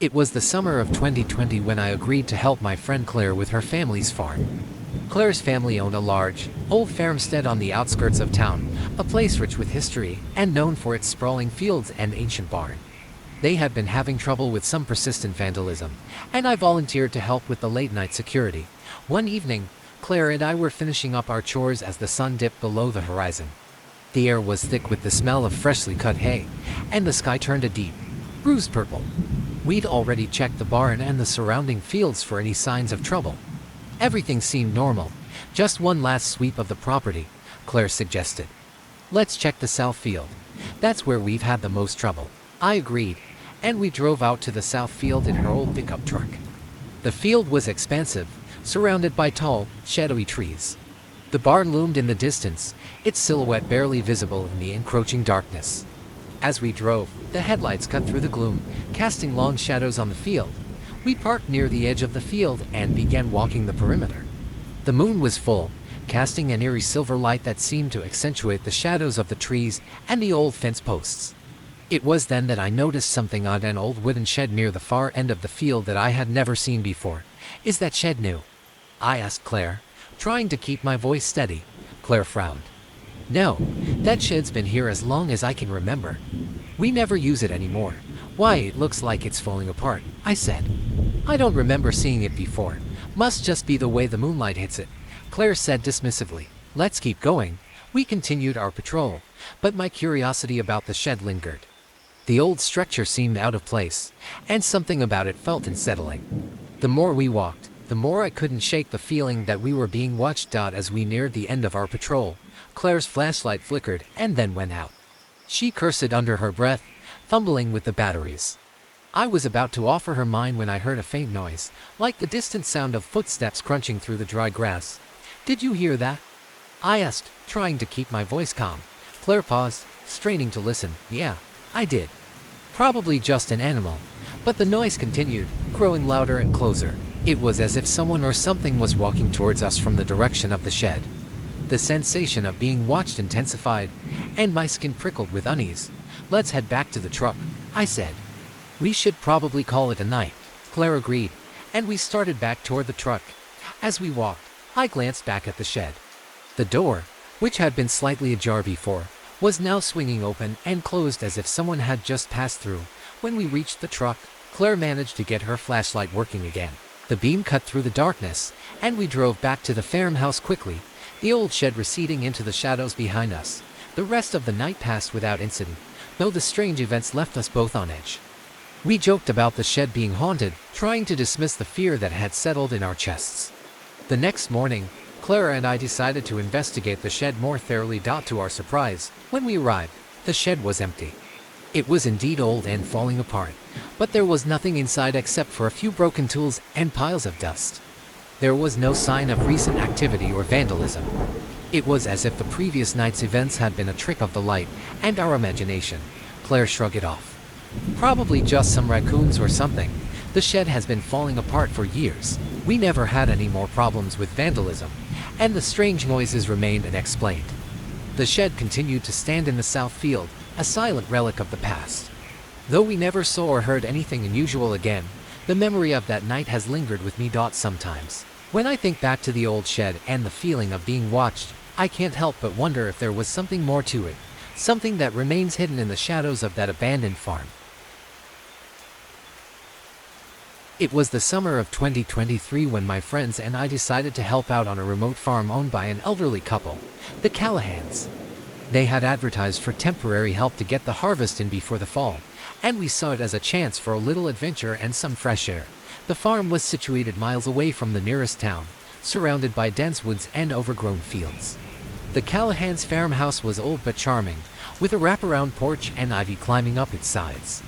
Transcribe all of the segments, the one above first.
It was the summer of 2020 when I agreed to help my friend Claire with her family's farm. Claire's family owned a large, old farmstead on the outskirts of town, a place rich with history and known for its sprawling fields and ancient barn. They had been having trouble with some persistent vandalism, and I volunteered to help with the late-night security. One evening, Claire and I were finishing up our chores as the sun dipped below the horizon. The air was thick with the smell of freshly cut hay, and the sky turned a deep, bruised purple. We'd already checked the barn and the surrounding fields for any signs of trouble. Everything seemed normal. Just one last sweep of the property, Claire suggested. Let's check the south field. That's where we've had the most trouble. I agreed, and we drove out to the south field in her old pickup truck. The field was expansive, surrounded by tall, shadowy trees. The barn loomed in the distance, its silhouette barely visible in the encroaching darkness. As we drove, the headlights cut through the gloom, casting long shadows on the field. We parked near the edge of the field and began walking the perimeter. The moon was full, casting an eerie silver light that seemed to accentuate the shadows of the trees and the old fence posts. It was then that I noticed something on an old wooden shed near the far end of the field that I had never seen before. "Is that shed new?" I asked Claire, trying to keep my voice steady. Claire frowned. "No, that shed's been here as long as I can remember. We never use it anymore. Why, it looks like it's falling apart," I said. "I don't remember seeing it before. Must just be the way the moonlight hits it," Claire said dismissively. "Let's keep going." We continued our patrol, but my curiosity about the shed lingered. The old structure seemed out of place, and something about it felt unsettling. The more we walked, the more I couldn't shake the feeling that we were being watched. As we neared the end of our patrol, Claire's flashlight flickered and then went out. She cursed under her breath, fumbling with the batteries. I was about to offer her mine when I heard a faint noise, like the distant sound of footsteps crunching through the dry grass. "Did you hear that?" I asked, trying to keep my voice calm. Claire paused, straining to listen. "Yeah, I did. Probably just an animal." But the noise continued, growing louder and closer. It was as if someone or something was walking towards us from the direction of the shed. The sensation of being watched intensified, and my skin prickled with unease. "Let's head back to the truck," I said. "We should probably call it a night," Claire agreed, and we started back toward the truck. As we walked, I glanced back at the shed. The door, which had been slightly ajar before, was now swinging open and closed as if someone had just passed through. When we reached the truck, Claire managed to get her flashlight working again. The beam cut through the darkness, and we drove back to the farmhouse quickly, the old shed receding into the shadows behind us. The rest of the night passed without incident, though the strange events left us both on edge. We joked about the shed being haunted, trying to dismiss the fear that had settled in our chests. The next morning, Clara and I decided to investigate the shed more thoroughly. To our surprise, when we arrived, the shed was empty. It was indeed old and falling apart, but there was nothing inside except for a few broken tools and piles of dust. There was no sign of recent activity or vandalism. It was as if the previous night's events had been a trick of the light and our imagination. Claire shrugged it off. "Probably just some raccoons or something. The shed has been falling apart for years. We never had any more problems with vandalism, and the strange noises remained unexplained." The shed continued to stand in the south field, a silent relic of the past. Though we never saw or heard anything unusual again, the memory of that night has lingered with me. Sometimes, when I think back to the old shed and the feeling of being watched, I can't help but wonder if there was something more to it, something that remains hidden in the shadows of that abandoned farm. It was the summer of 2023 when my friends and I decided to help out on a remote farm owned by an elderly couple, the Callahans. They had advertised for temporary help to get the harvest in before the fall, and we saw it as a chance for a little adventure and some fresh air. The farm was situated miles away from the nearest town, surrounded by dense woods and overgrown fields. The Callahans' farmhouse was old but charming, with a wraparound porch and ivy climbing up its sides.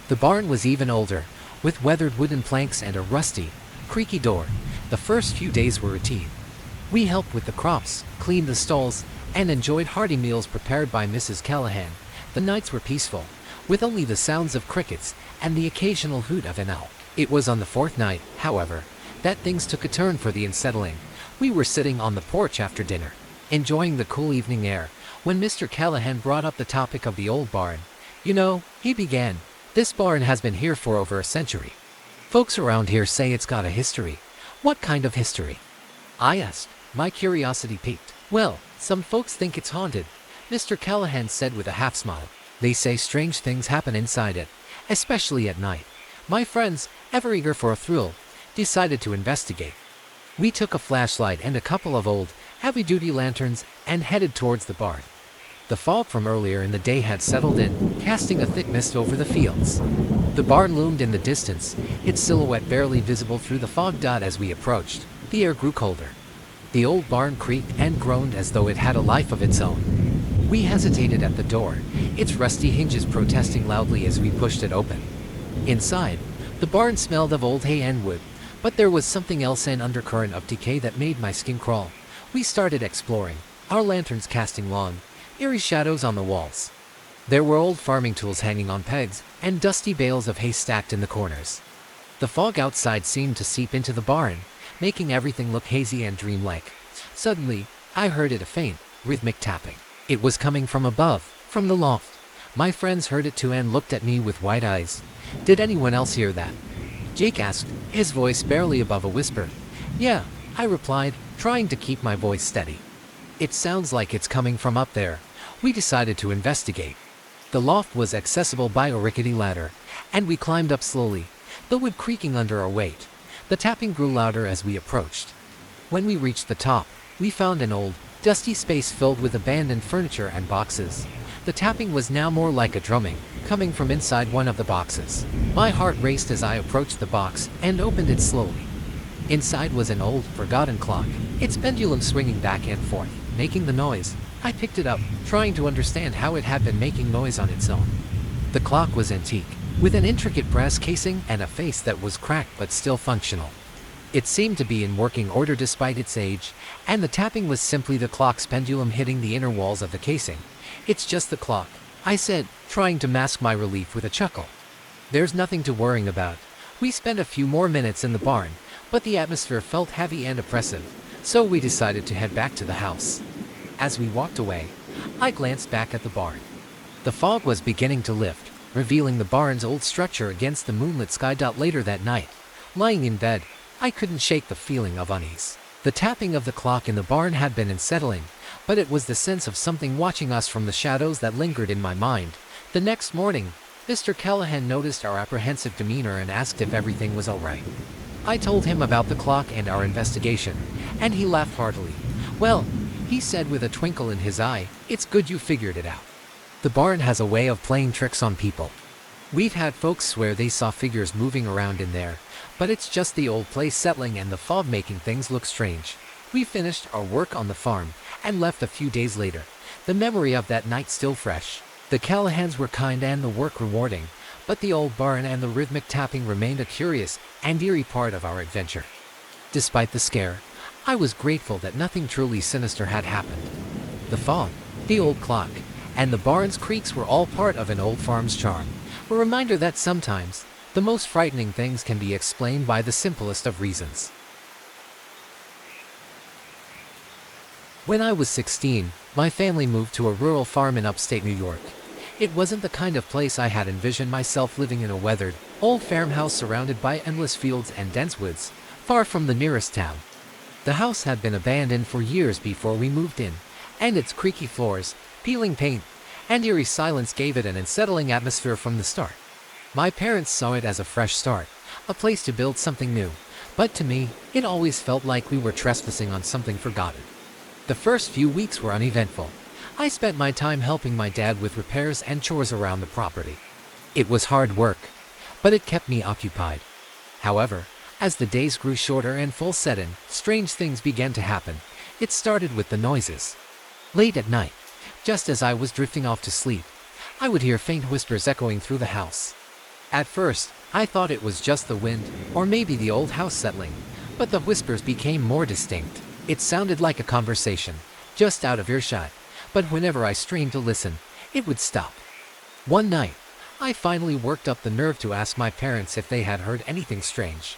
The barn was even older, with weathered wooden planks and a rusty, creaky door. The first few days were routine. We helped with the crops, cleaned the stalls, and enjoyed hearty meals prepared by Mrs. Callahan. The nights were peaceful, with only the sounds of crickets and the occasional hoot of an owl. It was on the fourth night, however, that things took a turn for the unsettling. We were sitting on the porch after dinner, enjoying the cool evening air, when Mr. Callahan brought up the topic of the old barn. "You know," he began, "this barn has been here for over a century. Folks around here say it's got a history. What kind of history? I asked, my curiosity piqued. Well, some folks think it's haunted, Mr. Callahan said with a half smile. They say strange things happen inside it, especially at night. My friends, ever eager for a thrill, decided to investigate. We took a flashlight and a couple of old, heavy-duty lanterns and headed towards the barn. The fog from earlier in the day had settled in, casting a thick mist over the fields. The barn loomed in the distance, its silhouette barely visible through the fog dot as we approached. The air grew colder. The old barn creaked and groaned as though it had a life of its own. We hesitated at the door, its rusty hinges protesting loudly as we pushed it open. Inside, the barn smelled of old hay and wood, but there was something else, an undercurrent of decay that made my skin crawl. We started exploring, our lanterns casting long, eerie shadows on the walls. There were old farming tools hanging on pegs, and dusty bales of hay stacked in the corners. The fog outside seemed to seep into the barn, making everything look hazy and dreamlike. Suddenly, I heard a faint, rhythmic tapping. It was coming from above, from the loft. My friends heard it too and looked at me with wide eyes. Did anyone else hear that? Jake asked, his voice barely above a whisper. Yeah, I replied, trying to keep my voice steady. It sounds like it's coming from up there. We decided to investigate. The loft was accessible by a rickety ladder, and we climbed up slowly, the wood creaking under our weight. The tapping grew louder as we approached. When we reached the top, we found an old, dusty space filled with abandoned furniture and boxes. The tapping was now more like a drumming, coming from inside one of the boxes. My heart raced as I approached the box and opened it slowly. Inside was an old, forgotten clock, its pendulum swinging back and forth, making the noise. I picked it up, trying to understand how it had been making noise on its own. The clock was antique, with an intricate brass casing and a face that was cracked but still functional. It seemed to be in working order despite its age, and the tapping was simply the clock's pendulum hitting the inner walls of the casing. It's just the clock, I said, trying to mask my relief with a chuckle. There's nothing to worry about. We spent a few more minutes in the barn, but the atmosphere felt heavy and oppressive, so we decided to head back to the house. As we walked away, I glanced back at the barn. The fog was beginning to lift, revealing the barn's old structure against the moonlit sky. Later that night, lying in bed, I couldn't shake the feeling of unease. The tapping of the clock in the barn had been unsettling, but it was the sense of something watching us from the shadows that lingered in my mind. The next morning, Mr. Callahan noticed our apprehensive demeanor and asked if everything was all right. I told him about the clock and our investigation, and he laughed heartily. Well, he said with a twinkle in his eye, it's good you figured it out. The barn has a way of playing tricks on people. We've had folks swear they saw figures moving around in there, but it's just the old place settling and the fog making things look strange. We finished our work on the farm and left a few days later, the memory of that night still fresh. The Callahans were kind and the work rewarding, but the old barn and the rhythmic tapping remained a curious and eerie part of our adventure. Despite the scare, I was grateful that nothing truly sinister had happened. The fog, the old clock, and the barn's creaks were all part of an old farm's charm, a reminder that sometimes the most frightening things can be explained by the simplest of reasons. When I was 16, my family moved to a rural farm in upstate New York. It wasn't the kind of place I had envisioned myself living in, a weathered, old farmhouse surrounded by endless fields and dense woods, far from the nearest town. The house had been abandoned for years before we moved in, and its creaky floors, peeling paint, and eerie silence gave it an unsettling atmosphere from the start. My parents saw it as a fresh start, a place to build something new, but to me, it always felt like we were trespassing on something forgotten. The first few weeks were uneventful. I spent my time helping my dad with repairs and chores around the property. It was hard work, but it kept me occupied. However, as the days grew shorter and full set in, strange things began to happen. It started with the noises. Late at night, just as I was drifting off to sleep, I would hear faint whispers echoing through the house. At first, I thought it was just the wind, or maybe the old house settling, but the whispers became more distinct. It sounded like a conversation, just out of earshot, but whenever I strained to listen, it would stop. One night, I finally worked up the nerve to ask my parents if they had heard anything strange.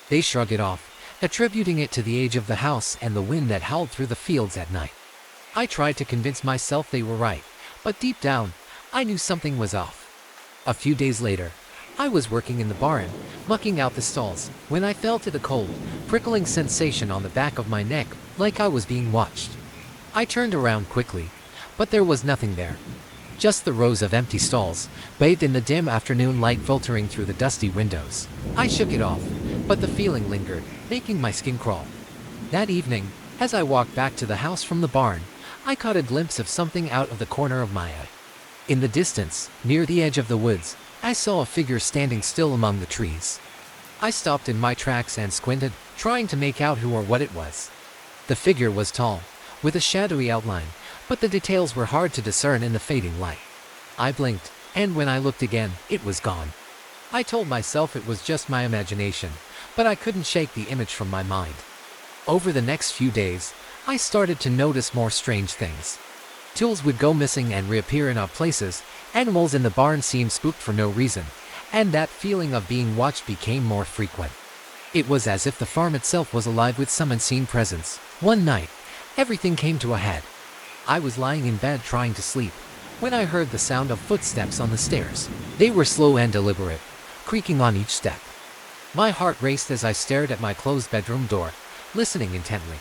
They shrugged it off, attributing it to the age of the house and the wind that howled through the fields at night. I tried to convince myself they were right, but deep down, I knew something was off. A few days later, I was working in the barn, mucking out the stalls, when I felt a cold, prickling sensation on the back of my neck, like I was being watched. I turned around quickly, but there was nothing there. Just the rows of empty stalls, bathed in the dim afternoon light filtering through the dusty windows. I shook it off, but the feeling lingered, making my skin crawl. That evening, as I walked back to the house from the barn, I caught a glimpse of something out of the corner of my eye. In the distance, near the edge of the woods, I saw a figure standing still among the trees. I stopped in my tracks and squinted, trying to make out who or what it was. The figure was tall, with a shadowy outline, but the details were hard to discern in the fading light. I blinked, and when I looked again, it was gone. I told myself it was just my imagination, but I couldn't shake the image from my mind. Over the next few days, I started to notice more strange things. Tools would go missing and reappear in odd places, animals in the barn seemed spooked for no reason, and that feeling of being watched became more frequent. It was as if the farm itself was alive with some unseen presence. One night, everything came to a head. I was lying in bed trying to sleep, when I heard the sound of footsteps on the stairs. They were slow and deliberate, creaking on each step. My heart raced as I stared at my closed bedroom door, listening intently.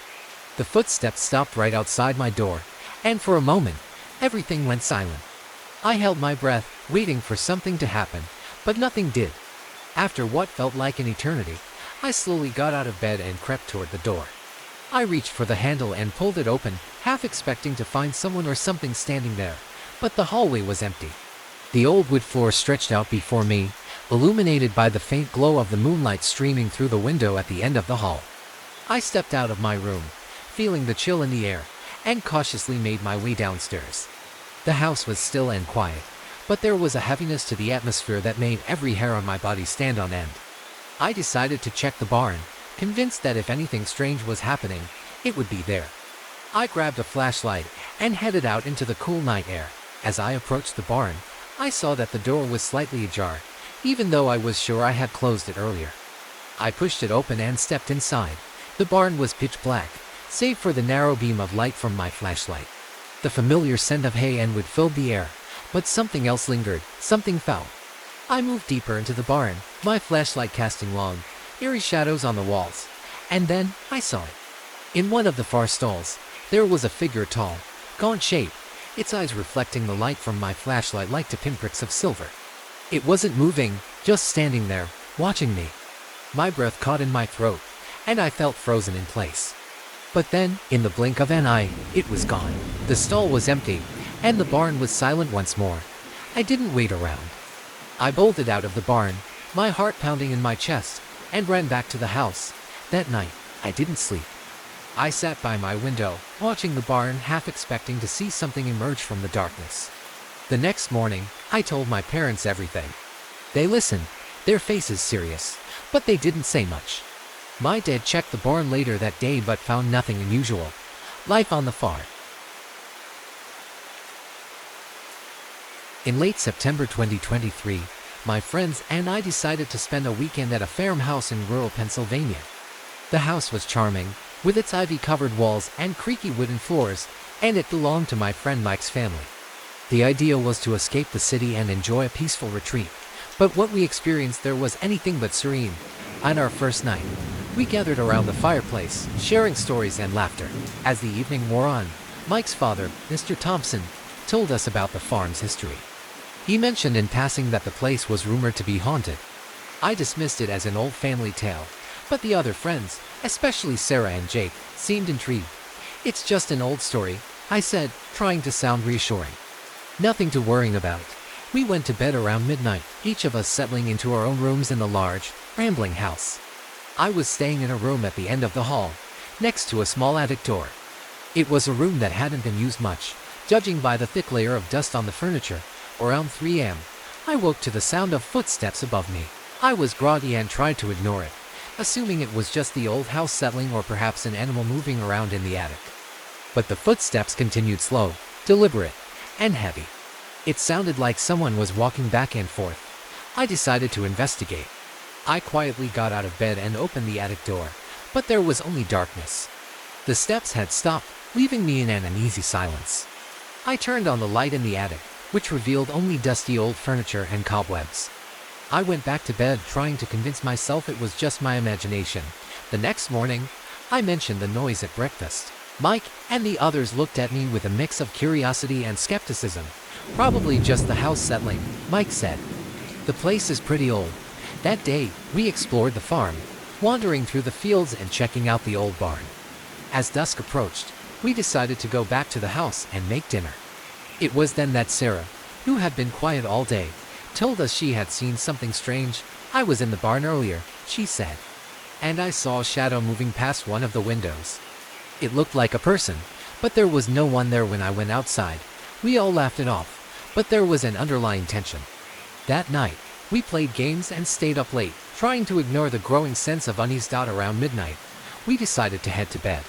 The footsteps stopped right outside my door, and for a moment, everything went silent. I held my breath, waiting for something to happen, but nothing did. After what felt like an eternity, I slowly got out of bed and crept toward the door. I reached for the handle and pulled it open, half expecting to find someone or something standing there, but the hallway was empty. The old wood floor stretched out before me, illuminated by the faint glow of the moonlight streaming through the window at the end of the hall. I stepped out of my room, feeling the chill in the air, and cautiously made my way downstairs. The house was still and quiet, but there was a heaviness to the atmosphere that made every hair on my body stand on end. I decided to check the barn, convinced that if anything strange was happening, it would be there. I grabbed a flashlight and headed out into the cool night air. As I approached the barn, I saw that the door was slightly ajar, even though I was sure I had closed it earlier. I pushed it open and stepped inside. The barn was pitch black, save for the narrow beam of light from my flashlight. The familiar scent of hay and wood filled the air, but something else lingered, something foul. I moved deeper into the barn, my flashlight casting long, eerie shadows on the walls, and then I saw it. In one of the far stalls, there was a figure tall, gaunt shape, its eyes reflecting the light from my flashlight like to pinpricks of silver. It wasn't moving, just standing there, watching me. My breath caught in my throat, and I felt frozen in place. But then, in the blink of an eye, it was gone. The stall was empty, and the barn was silent once more. I didn't wait around. I bolted out of the barn, my heart pounding in my chest, and ran back to the house. That night, I didn't sleep. I sat by my window, watching the barn, half expecting to see something emerge from the darkness. The next morning, I told my parents everything. They listened, their faces serious, but they didn't say much. My dad checked the barn later that day but found nothing unusual. Life on the farm. In late September 2023, my friends and I decided to spend a weekend at a farmhouse in rural Pennsylvania. The house was charming, with its ivy-covered walls and creaky wooden floors, and it belonged to my friend Mike's family. The idea was to escape the city and enjoy a peaceful retreat, but what we experienced there was anything but serene. On our first night, we gathered around the fireplace, sharing stories and laughter. As the evening wore on, Mike's father, Mr. Thompson, told us about the farm's history. He mentioned in passing that the place was rumored to be haunted. I dismissed it as an old family tale, but the other friends, especially Sarah and Jake, seemed intrigued. "It's just an old story," I said, trying to sound reassuring. "Nothing to worry about." We went to bed around midnight, each of us settling into our own rooms in the large, rambling house. I was staying in a room at the end of the hall, next to a small attic door. It was a room that hadn't been used much, judging by the thick layer of dust on the furniture. Around 3 a.m., I woke to the sound of footsteps above me. I was groggy and tried to ignore it, assuming it was just the old house settling or perhaps an animal moving around in the attic. But the footsteps continued slow, deliberate, and heavy. It sounded like someone was walking back and forth. I decided to investigate. I quietly got out of bed and opened the attic door, but there was only darkness. The steps had stopped, leaving me in an uneasy silence. I turned on the light in the attic, which revealed only dusty old furniture and cobwebs. I went back to bed trying to convince myself it was just my imagination. The next morning, I mentioned the noise at breakfast. Mike and the others looked at me with a mix of curiosity and skepticism. Probably just the house settling, Mike said. The place is pretty old. That day, we explored the farm, wandering through the fields and checking out the old barn. As dusk approached, we decided to go back to the house and make dinner. It was then that Sarah, who had been quiet all day, told us she had seen something strange. I was in the barn earlier, she said, and I saw a shadow moving past one of the windows. It looked like a person, but there was no one there when I went outside. We all laughed it off, but there was an underlying tension. That night, we played games and stayed up late, trying to ignore the growing sense of unease. Around midnight, we decided to head to bed.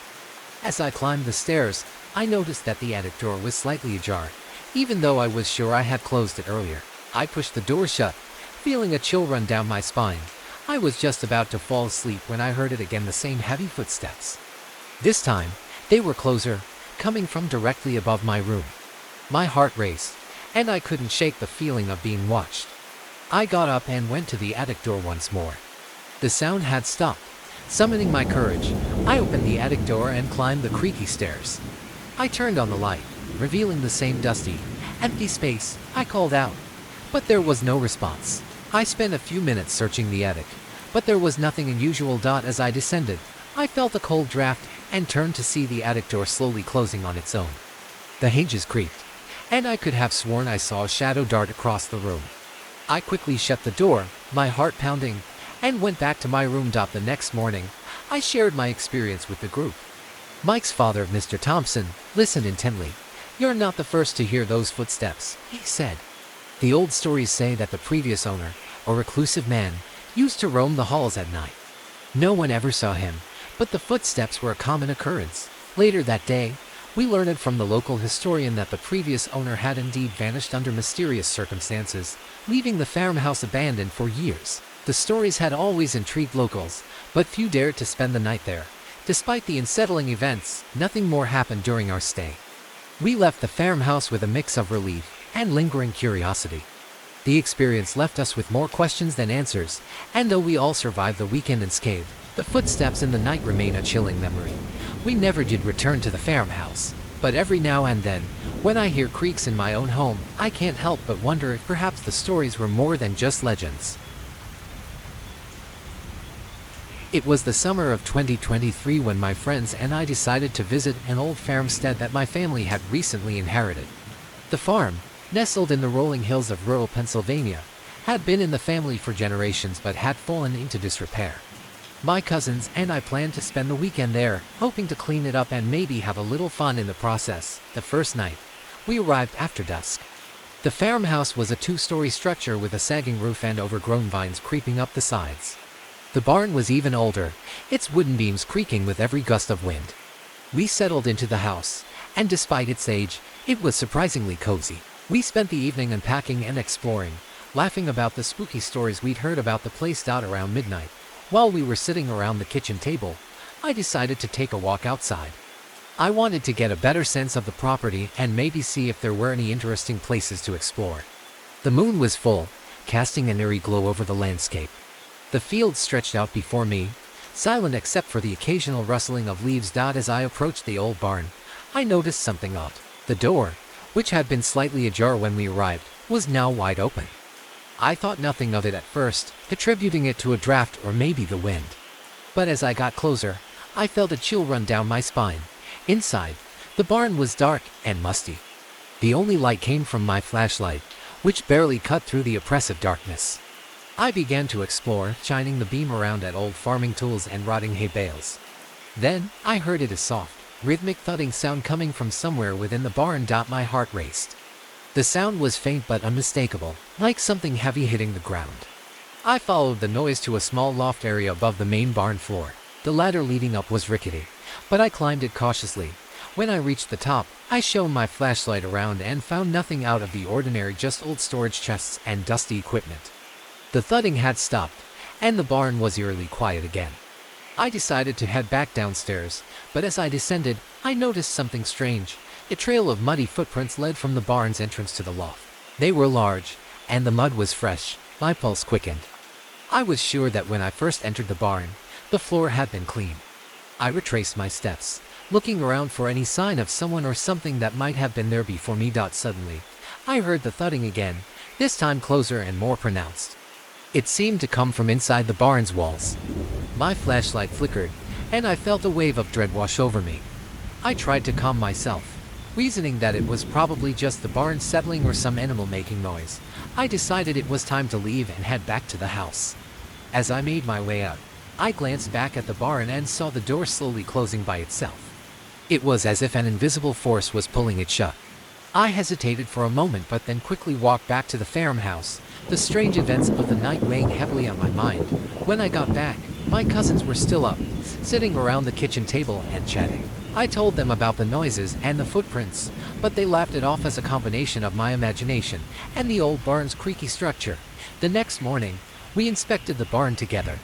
As I climbed the stairs, I noticed that the attic door was slightly ajar, even though I was sure I had closed it earlier. I pushed the door shut, feeling a chill run down my spine. I was just about to fall asleep when I heard it again, the same heavy footsteps. This time, they were closer, coming from directly above my room. My heart raced, and I couldn't shake the feeling of being watched. I got up and went to the attic door once more. The sound had stopped. Summoning my courage, I opened the attic door and climbed the creaky stairs. I turned on the light, revealing the same dusty, empty space. I called out, but there was no response. I spent a few minutes searching the attic, but there was nothing unusual. As I descended, I felt a cold draft and turned to see the attic door slowly closing on its own. The hinges creaked, and I could have sworn I saw a shadow dart across the room. I quickly shut the door, my heart pounding, and went back to my room. The next morning, I shared my experience with the group. Mike's father, Mr. Thompson, listened intently. "You're not the first to hear those footsteps," he said. "The old stories say that the previous owner, a reclusive man, used to roam the halls at night. No one ever saw him, but the footsteps were a common occurrence. Later that day, we learned from the local historian that the previous owner had indeed vanished under mysterious circumstances, leaving the farmhouse abandoned for years. The stories had always intrigued locals, but few dared to spend the night there. Despite the unsettling events, nothing more happened during our stay. We left the farmhouse with a mix of relief and lingering curiosity. The experience left us with more questions than answers, and though we all survived the weekend unscathed, the footsteps in the night remain a chilling memory. We never did return to the farmhouse, but every now and then, when I hear creaks in my own home, I can't help but wonder if perhaps the stories were more than just legends. It was the summer of 2023 when my friends and I decided to visit an old farmstead that my family had recently inherited. The farm, nestled in the rolling hills of rural Pennsylvania, had been in the family for generations but had fallen into disrepair. My cousins and I planned to spend the weekend there, hoping to clean it up and maybe have a little fun in the process. The first night, we arrived after dusk. The farmhouse was a two-story structure with a sagging roof and overgrown vines creeping up the sides. The barn was even older, its wooden beams creaking with every gust of wind. We settled into the house, and despite its age, it was surprisingly cozy. We spent the evening unpacking and exploring, laughing about the spooky stories we'd heard about the place. Around midnight, while we were sitting around the kitchen table, I decided to take a walk outside. I wanted to get a better sense of the property and maybe see if there were any interesting places to explore. The moon was full, casting an eerie glow over the landscape. The fields stretched out before me, silent except for the occasional rustling of leaves. As I approached the old barn, I noticed something odd. The door, which had been slightly ajar when we arrived, was now wide open. I thought nothing of it at first, attributing it to a draft or maybe the wind. But as I got closer, I felt a chill run down my spine. Inside, the barn was dark and musty. The only light came from my flashlight, which barely cut through the oppressive darkness. I began to explore, shining the beam around at old farming tools and rotting hay bales. Then, I heard a soft, rhythmic thudding sound coming from somewhere within the barn. My heart raced. The sound was faint but unmistakable, like something heavy hitting the ground. I followed the noise to a small loft area above the main barn floor. The ladder leading up was rickety, but I climbed it cautiously. When I reached the top, I shone my flashlight around and found nothing out of the ordinary, just old storage chests and dusty equipment. The thudding had stopped, and the barn was eerily quiet again. I decided to head back downstairs, but as I descended, I noticed something strange. A trail of muddy footprints led from the barn's entrance to the loft. They were large, and the mud was fresh, My pulse quickened. I was sure that when I first entered the barn, the floor had been clean. I retraced my steps, looking around for any sign of someone or something that might have been there before me. Suddenly, I heard the thudding again, this time closer and more pronounced. It seemed to come from inside the barn's walls. My flashlight flickered, and I felt a wave of dread wash over me. I tried to calm myself, reasoning that it was probably just the barn settling or some animal making noise. I decided it was time to leave and head back to the house. As I made my way out, I glanced back at the barn and saw the door slowly closing by itself. It was as if an invisible force was pulling it shut. I hesitated for a moment but then quickly walked back to the farmhouse, the strange events of the night weighing heavily on my mind. When I got back, my cousins were still up, sitting around the kitchen table and chatting. I told them about the noises and the footprints, but they laughed it off as a combination of my imagination and the old barn's creaky structure. The next morning, we inspected the barn together.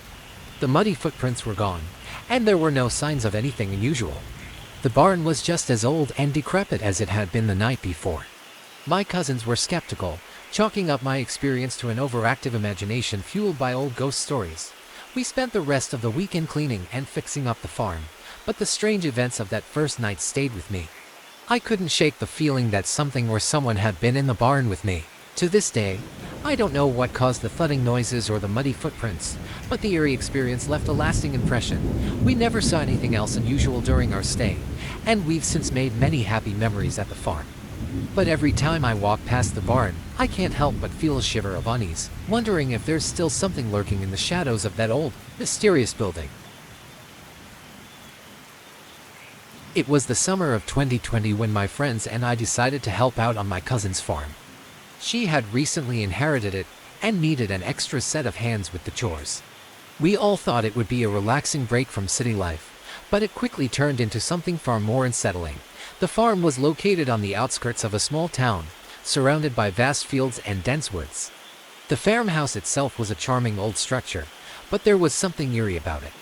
The muddy footprints were gone, and there were no signs of anything unusual. The barn was just as old and decrepit as it had been the night before. My cousins were skeptical, chalking up my experience to an overactive imagination fueled by old ghost stories. We spent the rest of the weekend cleaning and fixing up the farm, but the strange events of that first night stayed with me. I couldn't shake the feeling that something or someone had been in the barn with me. To this day, I don't know what caused the thudding noises or the muddy footprints, but the eerie experience left a lasting impression. We never saw anything else unusual during our stay, and we've since made many happy memories at the farm. But every time I walk past the barn, I can't help but feel a shiver of unease, wondering if there's still something lurking in the shadows of that old, mysterious building. It was the summer of 2020 when my friends and I decided to help out on my cousin's farm. She had recently inherited it and needed an extra set of hands with the chores. We all thought it would be a relaxing break from city life, but it quickly turned into something far more unsettling. The farm was located on the outskirts of a small town, surrounded by vast fields and dense woods. The farmhouse itself was a charming old structure, but there was something eerie about it.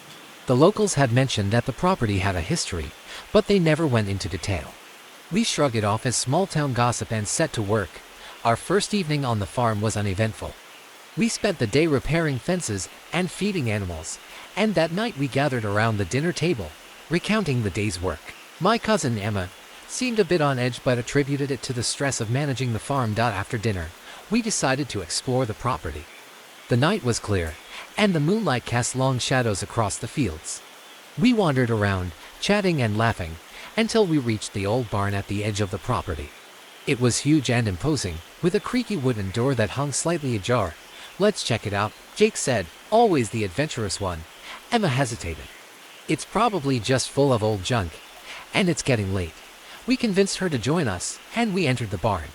The locals had mentioned that the property had a history, but they never went into detail. We shrugged it off as small-town gossip and set to work. Our first evening on the farm was uneventful. We spent the day repairing fences and feeding animals, and that night we gathered around the dinner table, recounting the day's work. My cousin Emma seemed a bit on edge but attributed it to the stress of managing the farm. After dinner, we decided to explore the property. The night was clear, and the moonlight cast long shadows across the fields. We wandered around, chatting and laughing, until we reached the old barn at the edge of the property. It was huge and imposing, with a creaky wooden door that hung slightly ajar. "Let's check it out," Jake said, always the adventurous one. Emma hesitated. "It's probably just full of old junk, and it's getting late." We convinced her to join us, and we entered the barn.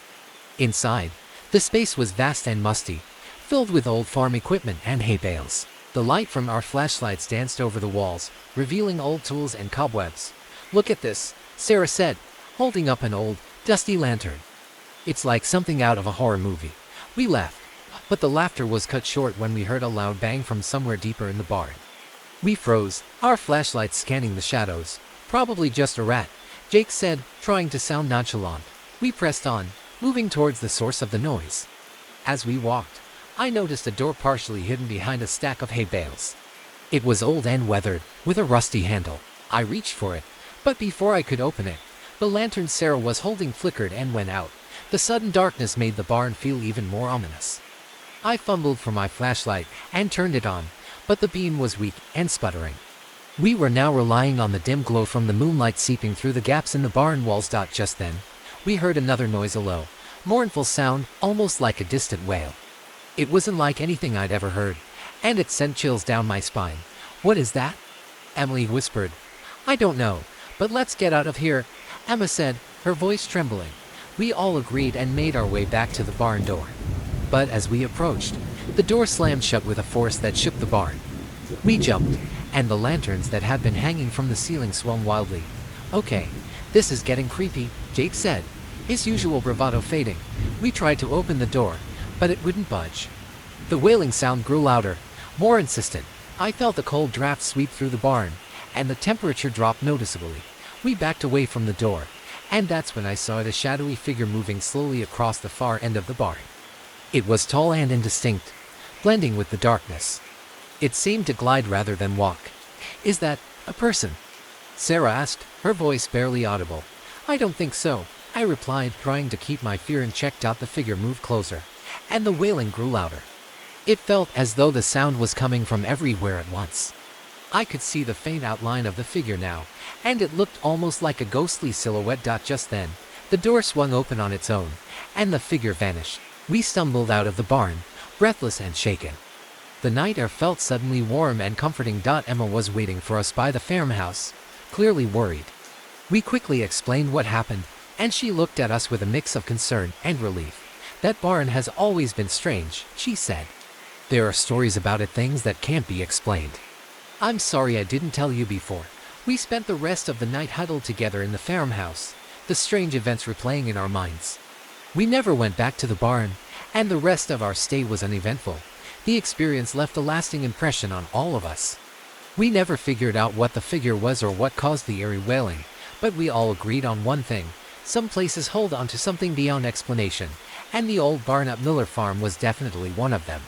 Inside, the space was vast and musty, filled with old farm equipment and hay bales. The light from our flashlights danced over the walls, revealing old tools and cobwebs. "Look at this," Sarah said, holding up an old, dusty lantern. "It's like something out of a horror movie." We laughed, but the laughter was cut short when we heard a loud bang from somewhere deeper in the barn. We froze, our flashlights scanning the shadows. "Probably just a rat," Jake said, trying to sound nonchalant. We pressed on, moving towards the source of the noise. As we walked, I noticed a door partially hidden behind a stack of hay bales. It was old and weathered, with a rusty handle. I reached for it, but before I could open it, the lantern Sarah was holding flickered and went out. The sudden darkness made the barn feel even more ominous. I fumbled for my flashlight and turned it on, but the beam was weak and sputtering. We were now relying on the dim glow from the moonlight seeping through the gaps in the barn walls. Just then, we heard another noise, a low, mournful sound, almost like a distant wail. It wasn't like anything I'd ever heard, and it sent chills down my spine. "What is that?" Emily whispered. "I don't know, but let's get out of here," Emma said, her voice trembling. We all agreed and made our way back to the barn door. But as we approached, the door slammed shut with a force that shook the barn. We jumped, and the lanterns that had been hanging from the ceiling swung wildly. "Okay, this is getting creepy," Jake said, his usual bravado fading. We tried to open the door, but it wouldn't budge. The wailing sound grew louder, more insistent. I felt a cold draft sweep through the barn, and the temperature dropped noticeably. We backed away from the door, and that's when I saw a shadowy figure moving slowly across the far end of the barn. It was tall and indistinct, blending with the darkness. It seemed to glide rather than walk. "Is that a person?" Sarah asked, her voice barely audible. "I don't think so," I replied, trying to keep my fear in check. The figure moved closer, and the wailing grew louder. It felt as though the sound was coming from everywhere at once. I could see the faint outline of the figure now, and it looked almost like a ghostly silhouette. Just then, the door swung open on its own, and the figure vanished. We stumbled out of the barn, breathless and shaken. The night air felt suddenly warm and comforting. Emma was waiting for us by the farmhouse, clearly worried. We quickly explained what happened, and she looked at us with a mix of concern and relief. "That barn has always been strange," she said. "There are stories about it, things that can't be explained. I'm sorry I didn't tell you before." We spent the rest of the night huddled together in the farmhouse, the strange events replaying in our minds. We never went back to the barn, and the rest of our stay was uneventful. The experience left a lasting impression on all of us. We never figured out what the figure was or what caused the eerie wailing, but we all agreed on one thing: some places hold on to something beyond explanation, and the old barn at Miller Farm was definitely one of them.